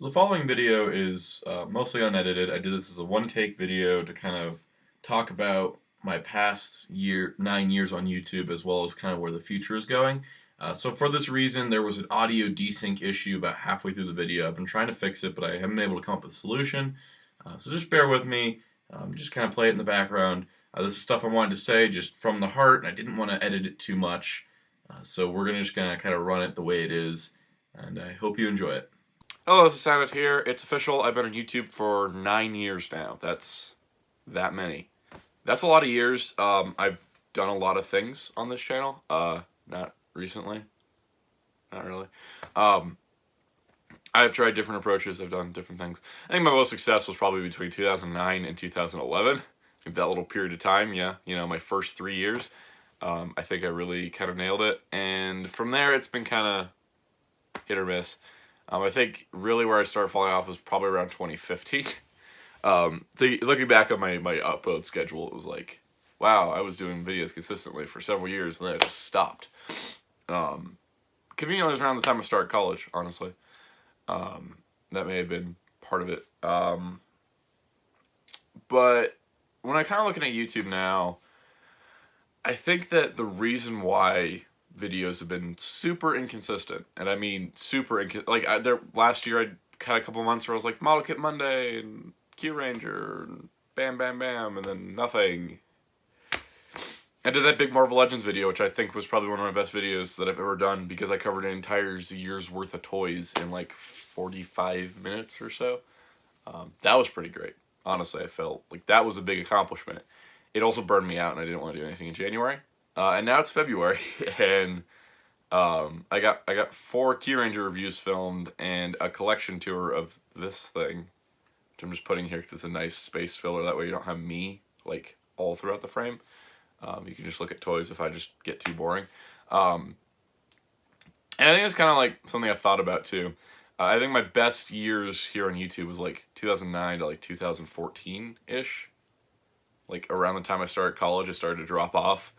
So the following video is mostly unedited. I did this as a one-take video to kind of talk about my past 9 years on YouTube as well as kind of where the future is going. So for this reason, there was an audio desync issue about halfway through the video. I've been trying to fix it, but I haven't been able to come up with a solution. So just bear with me. Just kind of play it in the background. This is stuff I wanted to say just from the heart, and I didn't want to edit it too much. So we're just gonna kind of run it the way it is, and I hope you enjoy it. Hello, this is Simon here. It's official. I've been on YouTube for 9 years now. That's that many. That's a lot of years. I've done a lot of things on this channel. Not recently. Not really. I've tried different approaches. I've done different things. I think my most success was probably between 2009 and 2011. I think that little period of time, yeah. You know, my first 3 years. I think I really kind of nailed it. And from there, it's been kind of hit or miss. I think really where I started falling off was probably around 2015. Looking back on my upload schedule, it was like, wow, I was doing videos consistently for several years, and then I just stopped. Conveniently, it was around the time I started college, honestly. That may have been part of it. But when I'm kind of looking at YouTube now, I think that the reason why videos have been super inconsistent, and I mean super last year I had a couple months where I was like Model Kit Monday and Q Ranger and bam bam bam, and then nothing. I did that big Marvel Legends video, which I think was probably one of my best videos that I've ever done, because I covered an entire year's worth of toys in like 45 minutes or so. That was pretty great. Honestly, I felt like that was a big accomplishment. It also burned me out, and I didn't want to do anything in January. And now it's February, and I got 4 Key Ranger reviews filmed and a collection tour of this thing, which I'm just putting here because it's a nice space filler. That way you don't have me like all throughout the frame. You can just look at toys if I just get too boring. And I think it's kind of like something I thought about too. I think my best years here on YouTube was like 2009 to like 2014-ish. Like around the time I started college, I started to drop off.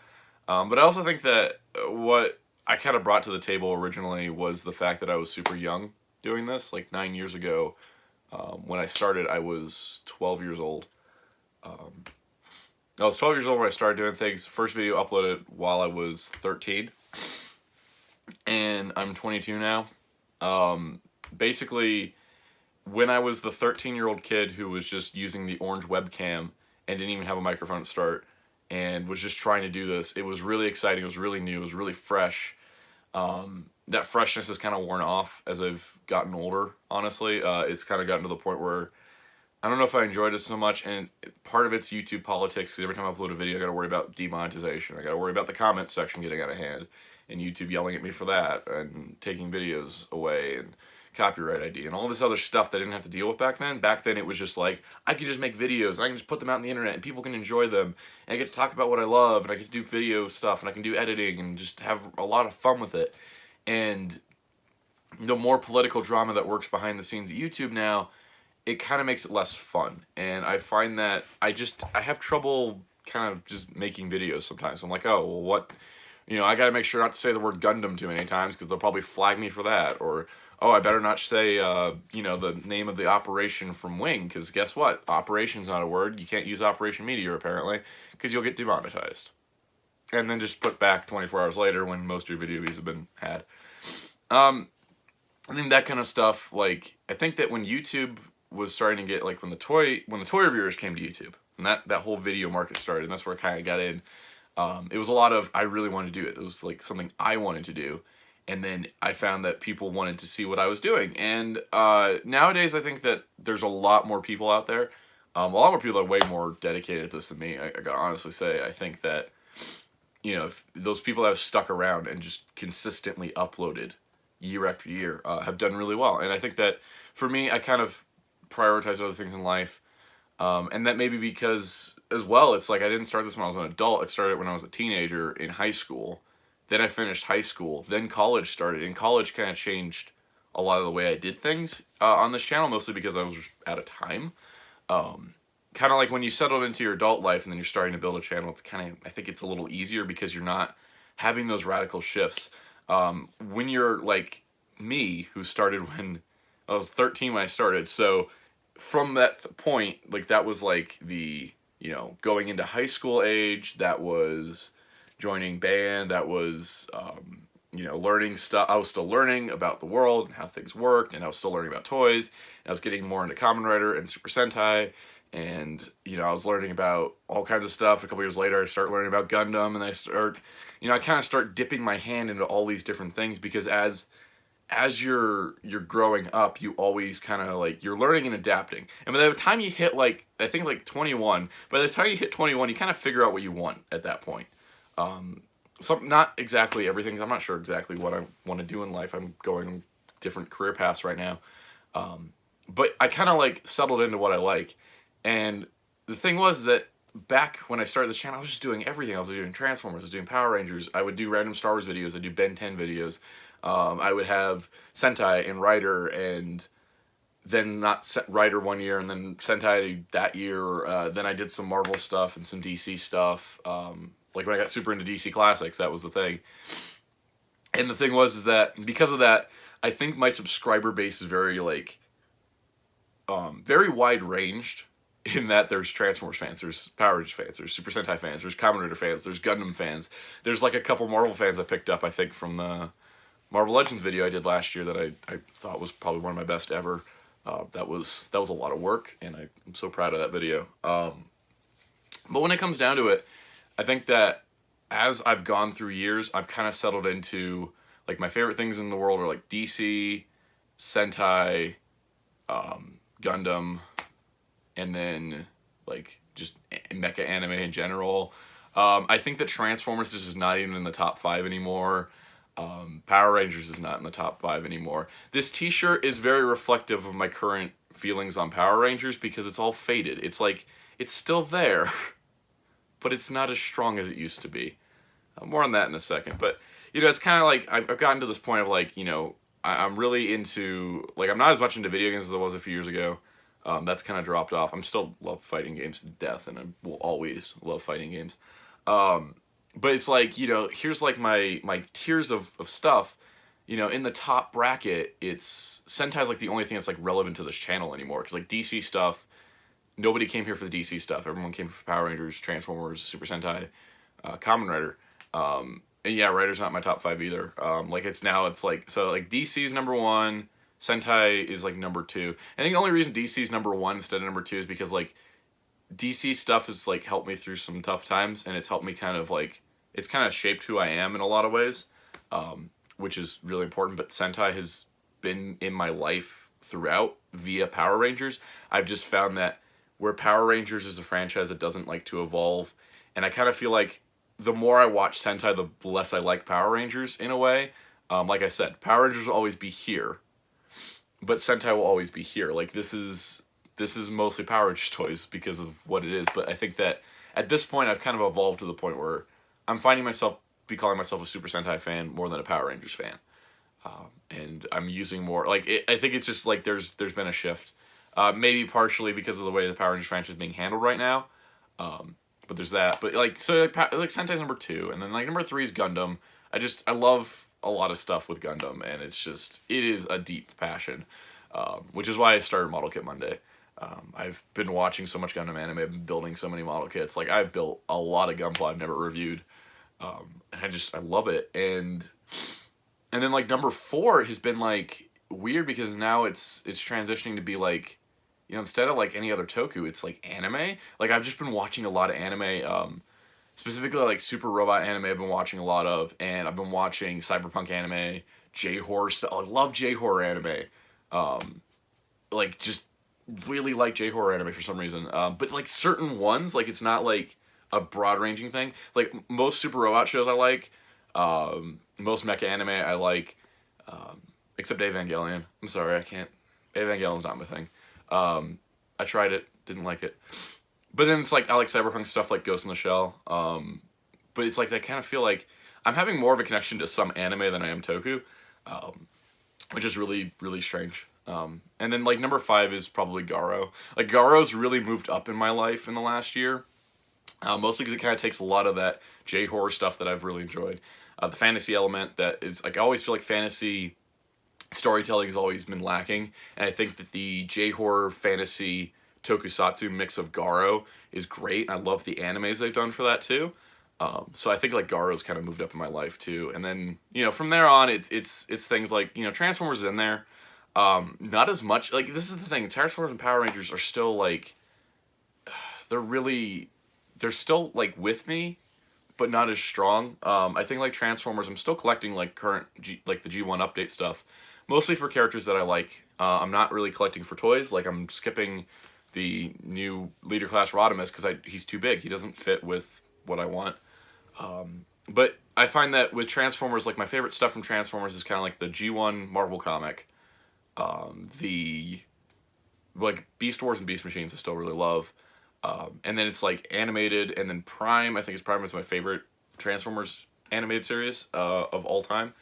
But I also think that what I kind of brought to the table originally was the fact that I was super young doing this. Like 9 years ago, when I started, I was 12 years old. I was 12 years old when I started doing things. First video uploaded while I was 13. And I'm 22 now. Basically, when I was the 13-year-old kid who was just using the orange webcam and didn't even have a microphone to start, and was just trying to do this, it was really exciting, it was really new, it was really fresh. That freshness has kind of worn off as I've gotten older, honestly. It's kind of gotten to the point where I don't know if I enjoyed it so much, and part of it's YouTube politics, because every time I upload a video, I gotta worry about demonetization, I gotta worry about the comments section getting out of hand, and YouTube yelling at me for that, and taking videos away, and copyright ID, and all this other stuff that I didn't have to deal with back then. Back then it was just like, I can just make videos, and I can just put them out on the internet, and people can enjoy them, and I get to talk about what I love, and I get to do video stuff, and I can do editing, and just have a lot of fun with it. And the more political drama that works behind the scenes at YouTube now, it kind of makes it less fun. And I find that I have trouble kind of just making videos sometimes. I'm like, oh, well, what, I gotta make sure not to say the word Gundam too many times, because they'll probably flag me for that, or oh, I better not say, the name of the operation from Wing, because guess what? Operation's not a word. You can't use Operation Meteor, apparently, because you'll get demonetized. And then just put back 24 hours later when most of your video views have been had. I think that kind of stuff, like, I think that when YouTube was starting to get, like, when the toy reviewers came to YouTube, and that whole video market started, and that's where I kind of got in, it was a lot of, I really wanted to do it. It was, like, something I wanted to do. And then I found that people wanted to see what I was doing. And nowadays, I think that there's a lot more people out there. A lot more people are way more dedicated to this than me. I gotta honestly say, I think that, if those people that have stuck around and just consistently uploaded year after year have done really well. And I think that, for me, I kind of prioritize other things in life. And that maybe because, as well, it's like I didn't start this when I was an adult. It started when I was a teenager in high school. Then I finished high school. Then college started. And college kind of changed a lot of the way I did things on this channel, mostly because I was out of time. Kind of like when you settled into your adult life and then you're starting to build a channel, it's kind of, I think it's a little easier because you're not having those radical shifts. When you're like me, who started when I was 13 when I started. So from that point, like that was like the, you know, going into high school age, that was joining band, that was, you know, learning stuff. I was still learning about the world and how things worked, and I was still learning about toys. And I was getting more into Kamen Rider and Super Sentai, and you know, I was learning about all kinds of stuff. A couple years later, I start learning about Gundam, and you know, I kind of start dipping my hand into all these different things because as you're growing up, you always kind of like you're learning and adapting. And by the time you hit like I think like 21, by the time you hit 21, you kind of figure out what you want at that point. Some not exactly everything. I'm not sure exactly what I want to do in life. I'm going different career paths right now. But I kind of like settled into what I like. And the thing was that back when I started this channel, I was just doing everything. I was doing Transformers, I was doing Power Rangers, I would do random Star Wars videos, I'd do Ben 10 videos. I would have Sentai and Rider, and then not Rider one year, and then Sentai that year. Then I did some Marvel stuff and some DC stuff. Like when I got super into DC Classics, that was the thing. And the thing was is that because of that, I think my subscriber base is very like, very wide ranged. In that there's Transformers fans, there's Power Rangers fans, there's Super Sentai fans, there's Kamen Rider fans, there's Gundam fans. There's like a couple Marvel fans I picked up, I think, from the Marvel Legends video I did last year that I thought was probably one of my best ever. That was a lot of work, and I'm so proud of that video. But when it comes down to it, I think that as I've gone through years, I've kind of settled into, like, my favorite things in the world are like DC, Sentai, Gundam, and then like just mecha anime in general. I think that Transformers is just not even in the top 5 anymore. Power Rangers is not in the top 5 anymore. This t-shirt is very reflective of my current feelings on Power Rangers because it's all faded. It's like, it's still there, but it's not as strong as it used to be. More on that in a second. But, you know, it's kind of like, I've gotten to this point of like, you know, I'm really into, like, I'm not as much into video games as I was a few years ago. That's kind of dropped off. I'm still love fighting games to death, and I will always love fighting games. But it's like, you know, here's like my tiers of stuff. You know, in the top bracket, it's Sentai's like the only thing that's like relevant to this channel anymore. Because like DC stuff, nobody came here for the DC stuff. Everyone came for Power Rangers, Transformers, Super Sentai, Kamen Rider. And yeah, Rider's not my top 5 either. Like it's like, so like DC's number 1. Sentai is like number 2. I think the only reason DC's number 1 instead of number 2 is because like DC stuff has like helped me through some tough times, and it's helped me kind of like, it's kind of shaped who I am in a lot of ways, which is really important. But Sentai has been in my life throughout via Power Rangers. I've just found that where Power Rangers is a franchise that doesn't like to evolve, and I kind of feel like the more I watch Sentai, the less I like Power Rangers in a way. Like I said, Power Rangers will always be here, but Sentai will always be here. Like this is mostly Power Rangers toys because of what it is. But I think that at this point I've kind of evolved to the point where I'm finding myself calling myself a Super Sentai fan more than a Power Rangers fan. And I'm using more, like, I think it's just like there's been a shift. Maybe partially because of the way the Power Rangers franchise is being handled right now. But there's that. But like, so like Sentai's number 2, and then like number 3 is Gundam. I love a lot of stuff with Gundam, and it is a deep passion, which is why I started Model Kit Monday. I've been watching so much Gundam anime, I've been building so many model kits. Like, I've built a lot of Gunpla I've never reviewed, and I love it. And then like number 4 has been like weird because now it's transitioning to be like, you know, instead of like any other toku, it's like anime. Like, I've just been watching a lot of anime, specifically like super robot anime I've been watching a lot of, and I've been watching cyberpunk anime, J-horror stuff. I love J-horror anime. Like, just really like J-horror anime for some reason. But like certain ones, like it's not like a broad ranging thing. Like most super robot shows I like, most mecha anime I like, except Evangelion. I'm sorry, I can't. Evangelion's not my thing. I tried it, didn't like it. But then it's like, I like cyberpunk stuff like Ghost in the Shell. But it's like, I kind of feel like I'm having more of a connection to some anime than I am toku, which is really, really strange. And then like number 5 is probably Garo. Like, Garo's really moved up in my life in the last year. Mostly because it kind of takes a lot of that J-horror stuff that I've really enjoyed. The fantasy element that is, like, I always feel like fantasy storytelling has always been lacking, and I think that the J-horror fantasy tokusatsu mix of Garo is great. I love the animes they've done for that too. So I think like Garo's kind of moved up in my life too, and then from there on, it's things like Transformers is in there, not as much. Like this is the thing, Transformers and Power Rangers are still like they're still like with me, but not as strong. I think like Transformers, I'm still collecting like current like the G1 update stuff, mostly for characters that I like. I'm not really collecting for toys. Like I'm skipping the new leader class Rodimus because he's too big. He doesn't fit with what I want. But I find that with Transformers, like my favorite stuff from Transformers is kind of like the G1 Marvel comic, the like Beast Wars and Beast Machines I still really love. And then it's like animated, and then Prime. I think Prime is my favorite Transformers animated series of all time.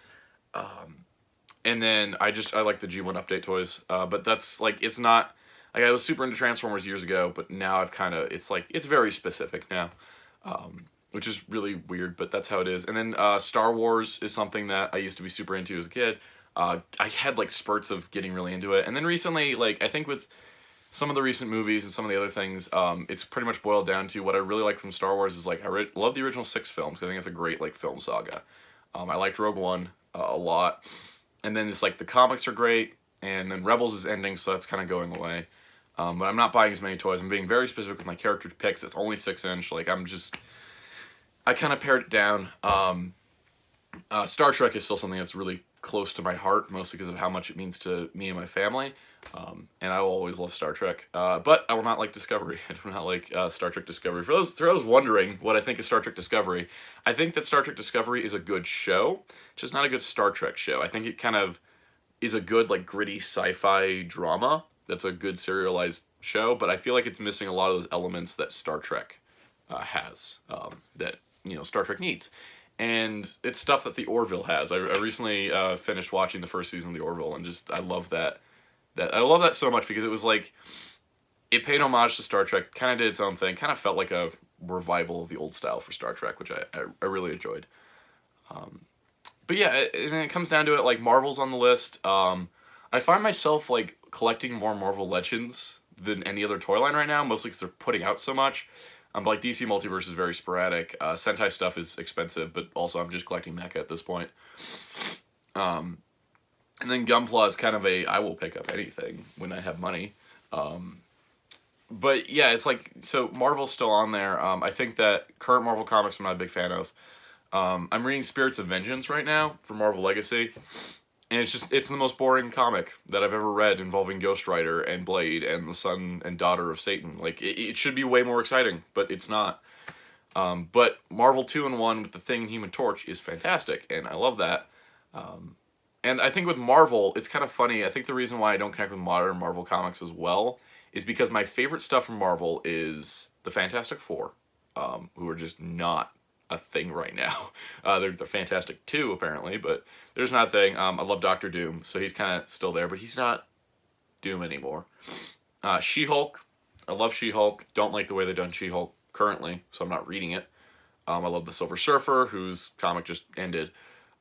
And then I like the G1 update toys. But that's like it's not like I was super into Transformers years ago, but now I've kind of it's very specific now, which is really weird. But that's how it is. And then Star Wars is something that I used to be super into as a kid. I had like spurts of getting really into it, and then recently, like I think with some of the recent movies and some of the other things, it's pretty much boiled down to what I really like from Star Wars is like I love the original 6 films because I think it's a great like film saga. I liked Rogue One a lot, and then it's like the comics are great, and then Rebels is ending, so that's kind of going away. But I'm not buying as many toys. I'm being very specific with my character picks. It's only 6-inch. Like I kind of pared it down. Star Trek is still something that's really close to my heart, mostly because of how much it means to me and my family. And I will always love Star Trek. But I will not like Discovery. I do not like Star Trek Discovery. For those wondering what I think of Star Trek Discovery, I think that Star Trek Discovery is a good show, just not a good Star Trek show. I think it kind of is a good, like, gritty sci-fi drama that's a good serialized show, but I feel like it's missing a lot of those elements that Star Trek has, that, Star Trek needs. And it's stuff that the Orville has. I recently finished watching the first season of the Orville, and I love that. I love that so much because it was like it paid homage to Star Trek, kind of did its own thing, kind of felt like a revival of the old style for Star Trek, which I really enjoyed. But yeah, and then it comes down to it, like Marvel's on the list. I find myself like collecting more Marvel Legends than any other toy line right now, mostly because they're putting out so much. But like DC Multiverse is very sporadic. Sentai stuff is expensive, but also I'm just collecting mecha at this point. And then Gunpla is kind of I will pick up anything when I have money. But yeah, it's like, so Marvel's still on there. I think that current Marvel comics I'm not a big fan of. I'm reading Spirits of Vengeance right now for Marvel Legacy. And it's the most boring comic that I've ever read involving Ghost Rider and Blade and the son and daughter of Satan. Like, it should be way more exciting, but it's not. But Marvel 2-in-1 with the Thing and Human Torch is fantastic, and I love that. And I think with Marvel, it's kind of funny. I think the reason why I don't connect with modern Marvel comics as well is because my favorite stuff from Marvel is the Fantastic Four, who are just not a thing right now. They're Fantastic too, apparently, but there's not a thing. I love Doctor Doom, so he's kind of still there, but he's not Doom anymore. She-Hulk. I love She-Hulk. Don't like the way they've done She-Hulk currently, so I'm not reading it. I love the Silver Surfer, whose comic just ended.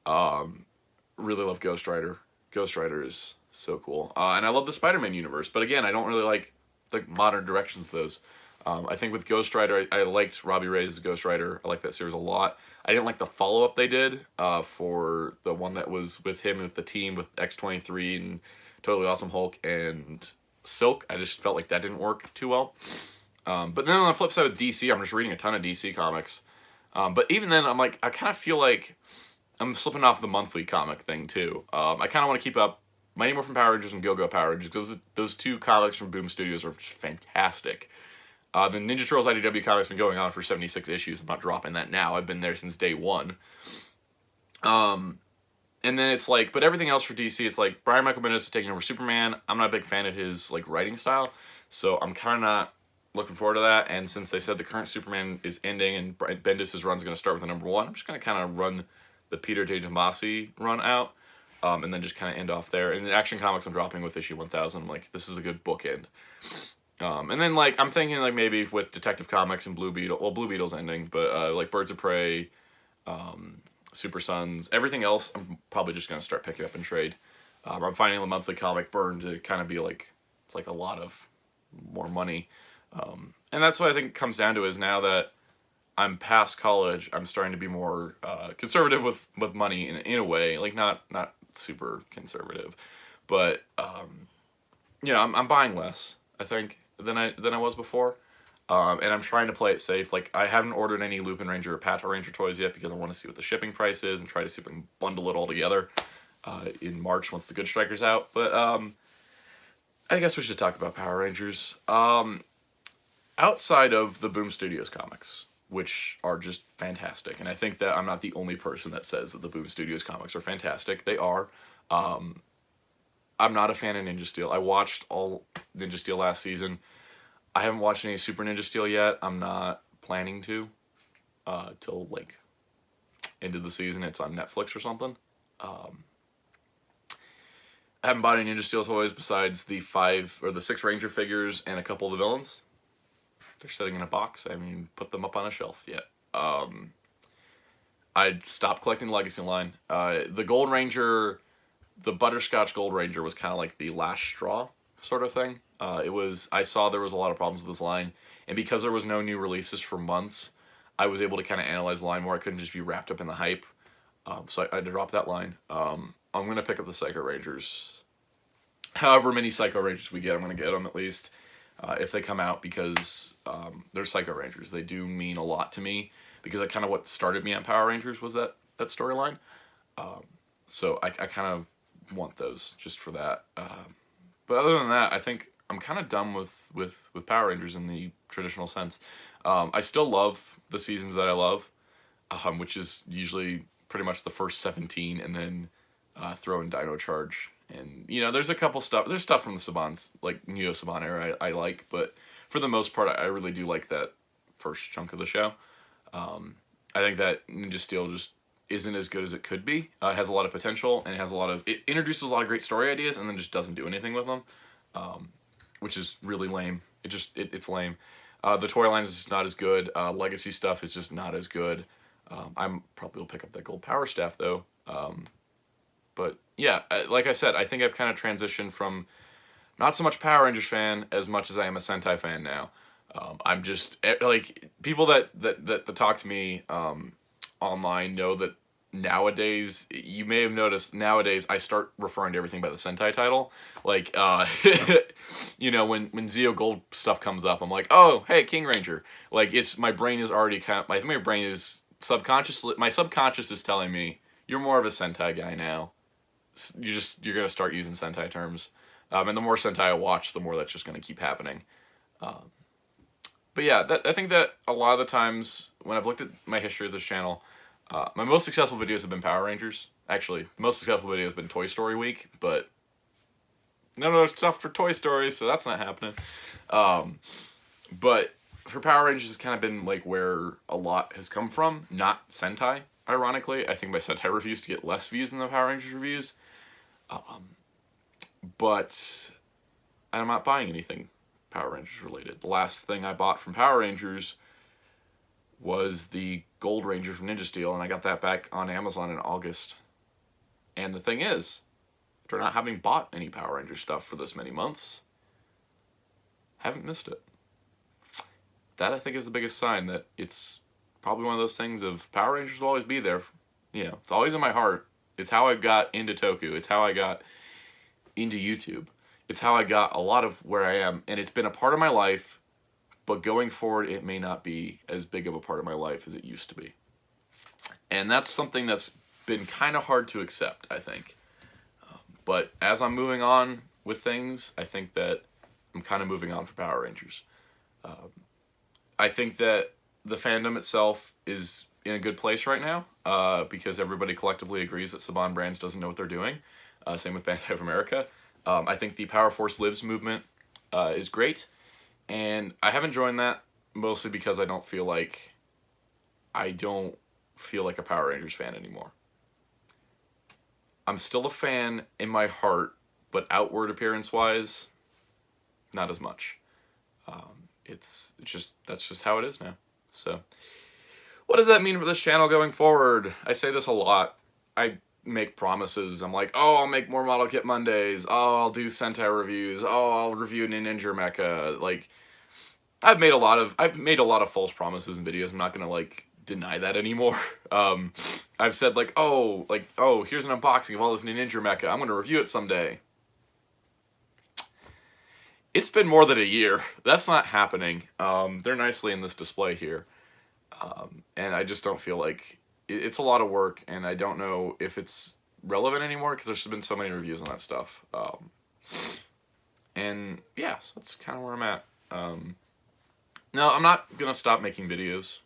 Really love Ghost Rider. Ghost Rider is so cool. And I love the Spider-Man universe, but again, I don't really like the modern directions of those. I think with Ghost Rider, I liked Robbie Reyes' Ghost Rider. I like that series a lot. I didn't like the follow-up they did for the one that was with him with the team with X-23 and Totally Awesome Hulk and Silk. I just felt like that didn't work too well. But then on the flip side with DC, I'm just reading a ton of DC comics. But even then, I'm like, I kind of feel like I'm slipping off the monthly comic thing too. I kind of want to keep up Mighty Morphin Power Rangers and Go-Go Power Rangers because those two comics from Boom Studios are just fantastic. The Ninja Turtles IDW comic's been going on for 76 issues. I'm not dropping that now. I've been there since day one. And then it's like, but everything else for DC, it's like Brian Michael Bendis is taking over Superman. I'm not a big fan of his like writing style, so I'm kind of not looking forward to that. And since they said the current Superman is ending and Bendis' run's going to start with the #1, I'm just going to kind of run the Peter J. Tomasi run out, and then just kind of end off there. And the Action Comics I'm dropping with issue 1000. I'm like, this is a good bookend. And then like I'm thinking like maybe with Detective Comics and Blue Beetle, well Blue Beetle's ending, but like Birds of Prey, Super Sons, everything else I'm probably just gonna start picking up and trade. I'm finding the monthly comic burn to kind of be like, it's like a lot of more money. And that's what I think it comes down to is now that I'm past college, I'm starting to be more conservative with money in a way, like not super conservative, but I'm buying less, I think, than I was before. And I'm trying to play it safe. Like, I haven't ordered any Lupin Ranger or Pato Ranger toys yet because I want to see what the shipping price is and try to see if I can bundle it all together in March once the Good Striker's out. But I guess we should talk about Power Rangers. Outside of the Boom Studios comics, which are just fantastic, and I think that I'm not the only person that says that the Boom Studios comics are fantastic. They are. I'm not a fan of Ninja Steel. I watched all Ninja Steel last season. I haven't watched any Super Ninja Steel yet. I'm not planning to till like end of the season. It's on Netflix or something. I haven't bought any Ninja Steel toys besides the 5 or the 6 Ranger figures and a couple of the villains. They're sitting in a box. I haven't even put them up on a shelf yet. I stopped collecting the Legacy line. The Gold Ranger, the Butterscotch Gold Ranger was kind of like the last straw sort of thing. I saw there was a lot of problems with this line, and because there was no new releases for months, I was able to kind of analyze the line more. I couldn't just be wrapped up in the hype. So I had to drop that line. I'm going to pick up the Psycho Rangers. However many Psycho Rangers we get, I'm going to get them at least. If they come out, because they're Psycho Rangers. They do mean a lot to me, because that kind of what started me on Power Rangers was that storyline. So I kind of want those just for that. But other than that, I think I'm kind of done with Power Rangers in the traditional sense. I still love the seasons that I love, which is usually pretty much the first 17, and then throw in Dino Charge. And, there's a couple stuff. There's stuff from the Sabans, like Neo Saban era, I like. But for the most part, I really do like that first chunk of the show. I think that Ninja Steel just isn't as good as it could be. It has a lot of potential, and it introduces a lot of great story ideas, and then just doesn't do anything with them, which is really lame. It's lame. The toy line is just not as good. Legacy stuff is just not as good. I'm probably will pick up that gold power staff though. But yeah, like I said, I think I've kind of transitioned from not so much Power Rangers fan as much as I am a Sentai fan now. I'm just like people that talk to me online know that nowadays, you may have noticed, nowadays I start referring to everything by the Sentai title. Like when Zeo Gold stuff comes up, I'm like, oh hey, King Ranger. Like my brain is already I think my brain is my subconscious is telling me you're more of a Sentai guy now. You're gonna start using Sentai terms, and the more Sentai I watch, the more that's just gonna keep happening. But yeah, I think that a lot of the times when I've looked at my history of this channel, my most successful videos have been Power Rangers. Actually, the most successful video has been Toy Story Week, but no stuff for Toy Story, so that's not happening. But for Power Rangers, it's kind of been like where a lot has come from, not Sentai. Ironically, I think my Sentai reviews to get less views than the Power Rangers reviews. But I'm not buying anything Power Rangers related. The last thing I bought from Power Rangers was the Gold Ranger from Ninja Steel, and I got that back on Amazon in August. And the thing is, after not having bought any Power Ranger stuff for this many months, haven't missed it. That, I think, is the biggest sign that it's probably one of those things of Power Rangers will always be there. It's always in my heart. It's how I got into Toku. It's how I got into YouTube. It's how I got a lot of where I am. And it's been a part of my life, but going forward, it may not be as big of a part of my life as it used to be. And that's something that's been kind of hard to accept, I think. But as I'm moving on with things, I think that I'm kind of moving on for Power Rangers. I think that the fandom itself is in a good place right now because everybody collectively agrees that Saban Brands doesn't know what they're doing. Same with Bandai of America. I think the Power Force Lives movement is great, and I haven't joined that mostly because I don't feel like a Power Rangers fan anymore. I'm still a fan in my heart, but outward appearance-wise, not as much. That's just how it is now. So, what does that mean for this channel going forward? I say this a lot. I make promises. I'm like, oh, I'll make more Model Kit Mondays. Oh, I'll do Sentai reviews. Oh, I'll review Ninja Mecha. Like, I've made a lot of false promises in videos. I'm not gonna like deny that anymore. I've said like, oh, here's an unboxing of all this Ninja Mecha. I'm gonna review it someday. It's been more than a year. That's not happening. They're nicely in this display here, and I just don't feel like it's a lot of work, and I don't know if it's relevant anymore because there's been so many reviews on that stuff. And yeah, so that's kind of where I'm at. No, I'm not gonna stop making videos.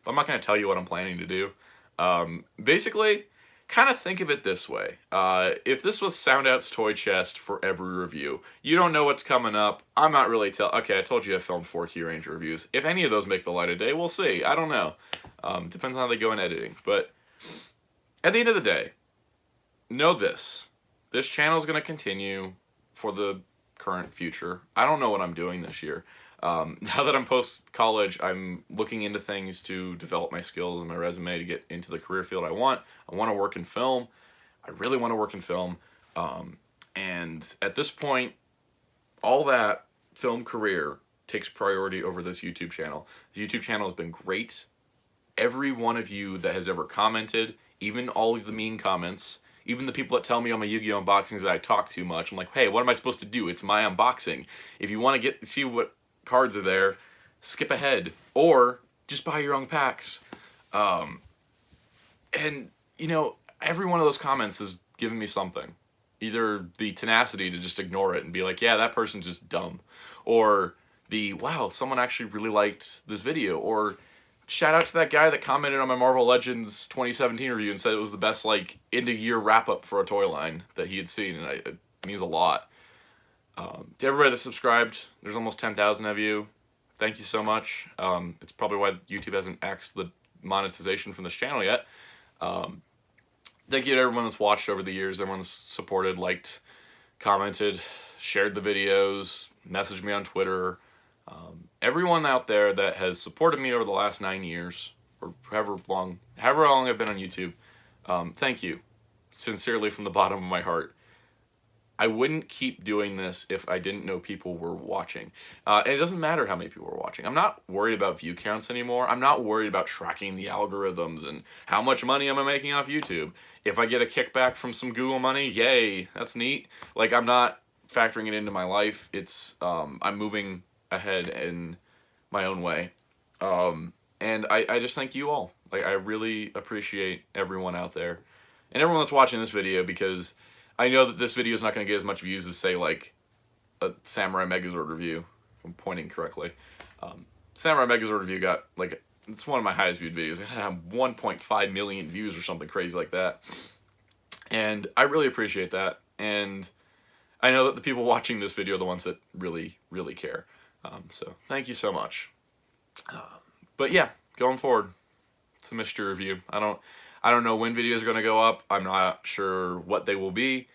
But I'm not gonna tell you what I'm planning to do. Basically, kind of think of it this way. If this was SoundOut's toy chest for every review, you don't know what's coming up. I'm not really okay, I told you I filmed 4 Key Ranger reviews. If any of those make the light of day, we'll see. I don't know. Depends on how they go in editing. But at the end of the day, know this. This channel is going to continue for the current future. I don't know what I'm doing this year. Now that I'm post-college, I'm looking into things to develop my skills and my resume to get into the career field I want. I want to work in film. I really want to work in film. And at this point, all that film career takes priority over this YouTube channel. The YouTube channel has been great. Every one of you that has ever commented, even all of the mean comments, even the people that tell me on my Yu-Gi-Oh! Unboxings that I talk too much, I'm like, hey, what am I supposed to do? It's my unboxing. If you want to see what cards are there, skip ahead. Or just buy your own packs. And, you know, every one of those comments has given me something. Either the tenacity to just ignore it and be like, yeah, that person's just dumb. Or the, wow, someone actually really liked this video. Or shout out to that guy that commented on my Marvel Legends 2017 review and said it was the best, like, end-of-year wrap-up for a toy line that he had seen, and it means a lot. To everybody that subscribed, there's almost 10,000 of you. Thank you so much. It's probably why YouTube hasn't axed the monetization from this channel yet. Thank you to everyone that's watched over the years, everyone that's supported, liked, commented, shared the videos, messaged me on Twitter. Everyone out there that has supported me over the last 9 years, or however long I've been on YouTube, thank you. Sincerely from the bottom of my heart. I wouldn't keep doing this if I didn't know people were watching. And it doesn't matter how many people are watching. I'm not worried about view counts anymore. I'm not worried about tracking the algorithms and how much money am I making off YouTube. If I get a kickback from some Google money, yay, that's neat. Like, I'm not factoring it into my life. It's, I'm moving ahead in my own way. And I just thank you all. Like, I really appreciate everyone out there. And everyone that's watching this video, because I know that this video is not going to get as much views as, say, like, a Samurai Megazord review, if I'm pointing correctly. Samurai Megazord review got, like, it's one of my highest viewed videos. It had 1.5 million views or something crazy like that. And I really appreciate that. And I know that the people watching this video are the ones that really, really care. So thank you so much. But yeah, going forward, it's a mystery review. I don't know when videos are going to go up. I'm not sure what they will be.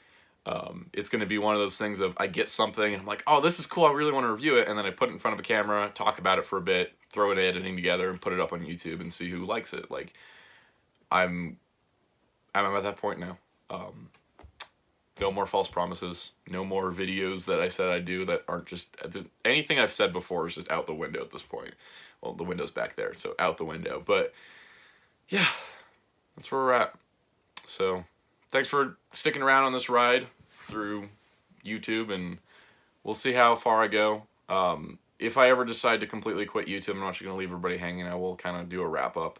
It's going to be one of those things of I get something and I'm like, oh, this is cool. I really want to review it. And then I put it in front of a camera, talk about it for a bit, throw it editing together and put it up on YouTube and see who likes it. Like, I'm at that point now. No more false promises. No more videos that I said I'd do that aren't just... Anything I've said before is just out the window at this point. Well, the window's back there, so out the window. But, yeah, that's where we're at. So, thanks for sticking around on this ride through YouTube, and we'll see how far I go. If I ever decide to completely quit YouTube, I'm not just going to leave everybody hanging. I will kind of do a wrap-up.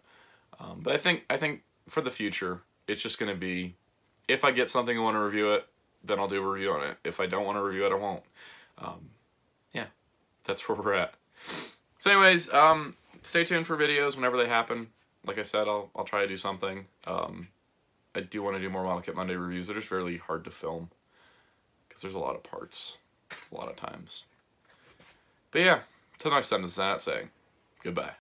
But I think for the future, it's just going to be... If I get something and want to review it, then I'll do a review on it. If I don't want to review it, I won't. Yeah, that's where we're at. So anyways, stay tuned for videos whenever they happen. Like I said, I'll try to do something. I do want to do more Model Kit Monday reviews. They're just really hard to film because there's a lot of parts, a lot of times. But yeah, until next time, this is Nat saying goodbye.